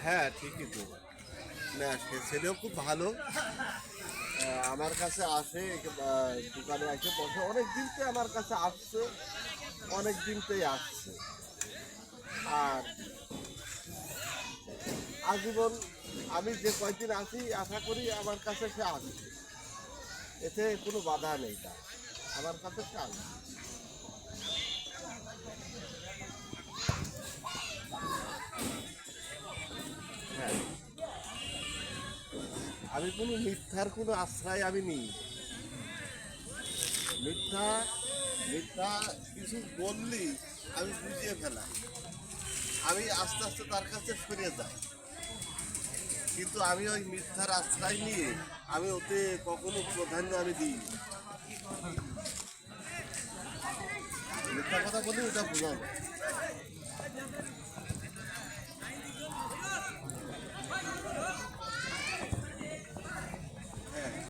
হ্যাঁ ঠিকই তো। না সে ছেলেও খুব ভালো। আমার কাছে আসে দোকানে এসে বসে, অনেক দিনতে আমার কাছে আসছে, অনেক দিনতেই আসছে। আর আজীবন আমি যে কয়দিন আছি আশা করি আমার কাছে সে আসবে, এতে কোনো বাধা নেই তার, আমার কাছে সে আসবে। হ্যাঁ, আমি কোনো মিথ্যার কোনো আশ্রয় আমি নিই। মিথ্যা মিথ্যা কিছু বললি আমি বুঝিয়ে ফেলাই, আমি আস্তে আস্তে তার কাছে সরে যাই, কিন্তু আমি ওই মিথ্যার আশ্রয় নিয়ে আমি ওতে কখনো প্রাধান্য আমি দিই না। মিথ্যা কথা বলি ওটা বোঝা যায়।